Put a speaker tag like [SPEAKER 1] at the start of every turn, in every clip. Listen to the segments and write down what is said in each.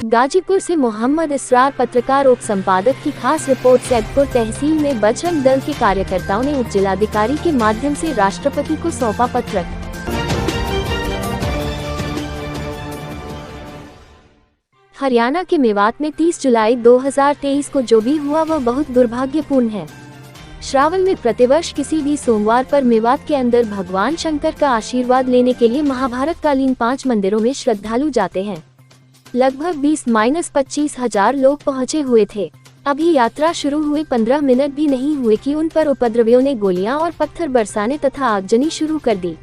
[SPEAKER 1] गाजीपुर से मोहम्मद इसरार पत्रकार उप संपादक की खास रिपोर्ट। सैदपुर तहसील में बजरंग दल के कार्यकर्ताओं ने उप जिलाधिकारी के माध्यम से राष्ट्रपति को सौंपा पत्र। हरियाणा के मेवात में 30 जुलाई 2023 को जो भी हुआ वह बहुत दुर्भाग्यपूर्ण है। श्रावण में प्रतिवर्ष किसी भी सोमवार पर मेवात के अंदर भगवान शंकर का आशीर्वाद लेने के लिए महाभारत कालीन 5 मंदिरों में श्रद्धालु जाते हैं। लगभग 20-25 हजार लोग पहुंचे हुए थे। अभी यात्रा शुरू हुए 15 मिनट भी नहीं हुए कि उन पर उपद्रवियों ने गोलियां और पत्थर बरसाने तथा आगजनी शुरू कर दी।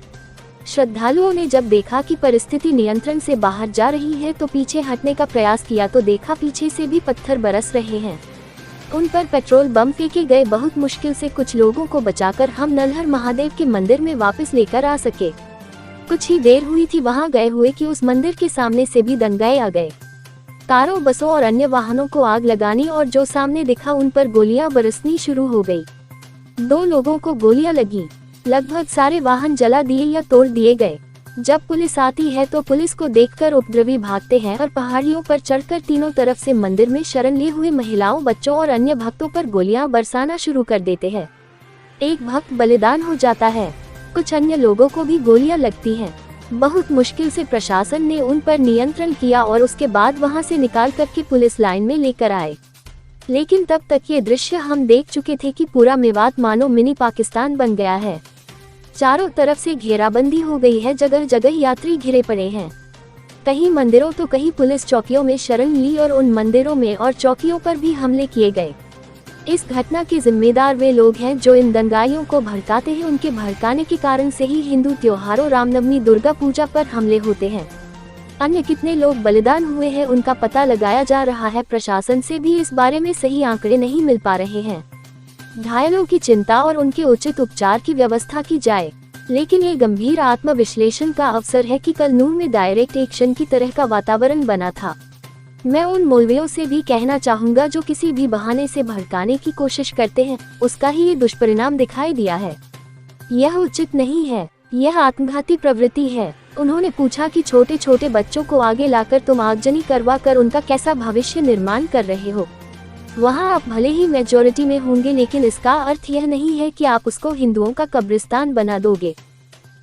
[SPEAKER 1] श्रद्धालुओं ने जब देखा कि परिस्थिति नियंत्रण से बाहर जा रही है तो पीछे हटने का प्रयास किया तो देखा पीछे से भी पत्थर बरस रहे हैं। उन पर पेट्रोल बम फेंके गए। बहुत मुश्किल से कुछ लोगों को बचाकर हम नलहर महादेव के मंदिर में वापस लेकर आ सके। कुछ ही देर हुई थी वहां गए हुए कि उस मंदिर के सामने से भी दंगाए आ गए। कारों, बसों और अन्य वाहनों को आग लगानी और जो सामने दिखा उन पर गोलियां बरसनी शुरू हो गई। 2 लोगों को गोलियां लगी। लगभग सारे वाहन जला दिए या तोड़ दिए गए। जब पुलिस आती है तो पुलिस को देखकर उपद्रवी भागते हैं और पहाड़ियों पर चढ़कर तीनों तरफ से मंदिर में शरण लिए हुए महिलाओं, बच्चों और अन्य भक्तों पर गोलियां बरसाना शुरू कर देते हैं। एक भक्त बलिदान हो जाता है, कुछ अन्य लोगों को भी गोलियां लगती हैं। बहुत मुश्किल से प्रशासन ने उन पर नियंत्रण किया और उसके बाद वहां से निकाल करके पुलिस लाइन में लेकर आए। लेकिन तब तक ये दृश्य हम देख चुके थे कि पूरा मेवात मानो मिनी पाकिस्तान बन गया है। चारों तरफ से घेराबंदी हो गई है, जगह जगह यात्री घिरे पड़े हैं। कहीं मंदिरों तो कहीं पुलिस चौकियों में शरण ली और उन मंदिरों में और चौकियों पर भी हमले किए गए। इस घटना के जिम्मेदार वे लोग हैं जो इन दंगाइयों को भड़काते हैं। उनके भड़काने के कारण से ही हिंदू त्योहारों रामनवमी, दुर्गा पूजा पर हमले होते हैं। अन्य कितने लोग बलिदान हुए हैं उनका पता लगाया जा रहा है। प्रशासन से भी इस बारे में सही आंकड़े नहीं मिल पा रहे हैं। घायलों की चिंता और उनके उचित उपचार की व्यवस्था की जाए। लेकिन ये गंभीर आत्मविश्लेषण का अवसर है कि कल नूर में डायरेक्ट एक्शन की तरह का वातावरण बना था। मैं उन मौलवियों से भी कहना चाहूँगा जो किसी भी बहाने से भड़काने की कोशिश करते हैं, उसका ही ये दुष्परिणाम दिखाई दिया है। यह उचित नहीं है, यह आत्मघाती प्रवृत्ति है। उन्होंने पूछा कि छोटे छोटे बच्चों को आगे लाकर तुम आगजनी करवा कर उनका कैसा भविष्य निर्माण कर रहे हो। वहाँ आप भले ही मेजॉरिटी में होंगे, लेकिन इसका अर्थ यह नहीं है कि आप उसको हिंदुओं का कब्रिस्तान बना दोगे।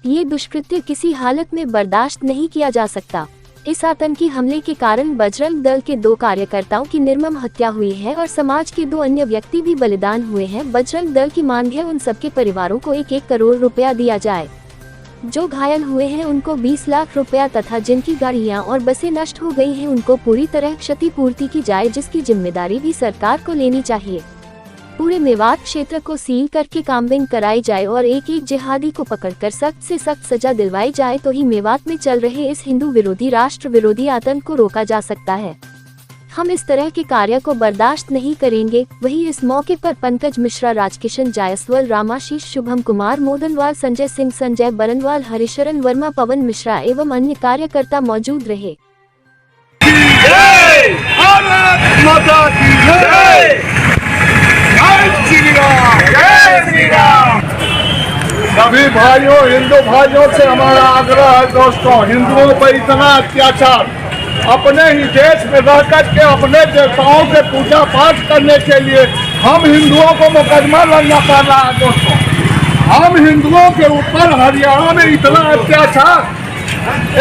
[SPEAKER 1] ये दुष्कृत्य किसी हालत में बर्दाश्त नहीं किया जा सकता। इस आतंकी हमले के कारण बजरंग दल के 2 कार्यकर्ताओं की निर्मम हत्या हुई है और समाज के 2 अन्य व्यक्ति भी बलिदान हुए हैं। बजरंग दल की मांग है उन सबके परिवारों को 1-1 करोड़ रुपया दिया जाए। जो घायल हुए हैं उनको 20 लाख रुपया तथा जिनकी गाड़ियां और बसें नष्ट हो गई हैं उनको पूरी तरह क्षतिपूर्ति की जाए, जिसकी जिम्मेदारी भी सरकार को लेनी चाहिए। पूरे मेवात क्षेत्र को सील करके काम्बिंग कराई जाए और एक जिहादी को पकड़कर सख्त से सख्त सजा दिलवाई जाए तो ही मेवात में चल रहे इस हिंदू विरोधी, राष्ट्र विरोधी आतंक को रोका जा सकता है। हम इस तरह के कार्य को बर्दाश्त नहीं करेंगे। वहीं इस मौके पर पंकज मिश्रा, राजकिशन जायसवाल, रामाशीष, शुभम कुमार मोदनवाल, संजय सिंह, संजय बरनवाल, हरिशरण वर्मा, पवन मिश्रा एवं अन्य कार्यकर्ता मौजूद रहे।
[SPEAKER 2] सभी भाइयों, हिंदू भाइयों से हमारा आग्रह है दोस्तों, हिंदुओं पर इतना अत्याचार अपने ही देश में रह कर के अपने देवताओं के पूजा पाठ करने के लिए हम हिंदुओं को मुकदमा लड़ना पड़ रहा है दोस्तों। हम हिंदुओं के ऊपर हरियाणा में इतना अत्याचार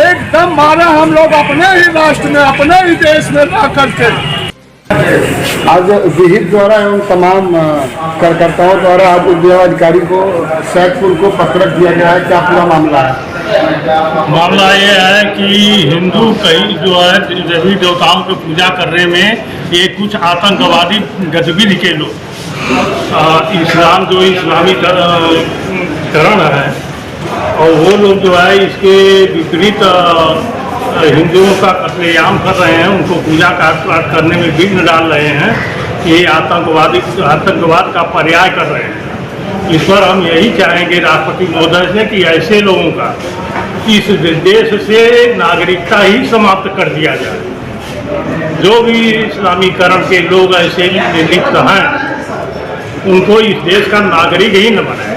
[SPEAKER 2] एकदम मारा हम लोग अपने ही राष्ट्र में, अपने ही देश में रह करके।
[SPEAKER 3] आज विहित द्वारा एवं तमाम कार्यकर्ताओं द्वारा आज जिलाधिकारी को सैदपुर को पत्र दिया गया है, क्या पूरा मामला है?
[SPEAKER 4] मामला ये है कि हिंदू कई जो है देवी देवताओं की पूजा करने में ये कुछ आतंकवादी गतिविधि के लोग इस्लाम जो इस्लामीकरण है और वो लोग जो है इसके विपरीत हिंदुओं का कत्लेआम कर रहे हैं, उनको पूजा पाठ करने में विघ्न डाल रहे हैं। ये आतंकवाद का पर्याय कर रहे हैं। इस पर हम यही चाहेंगे राष्ट्रपति महोदय से कि ऐसे लोगों का इस देश से नागरिकता ही समाप्त कर दिया जाए। जो भी इस्लामीकरण के लोग ऐसे लिप्त हैं उनको इस देश का नागरिक ही न बनाए।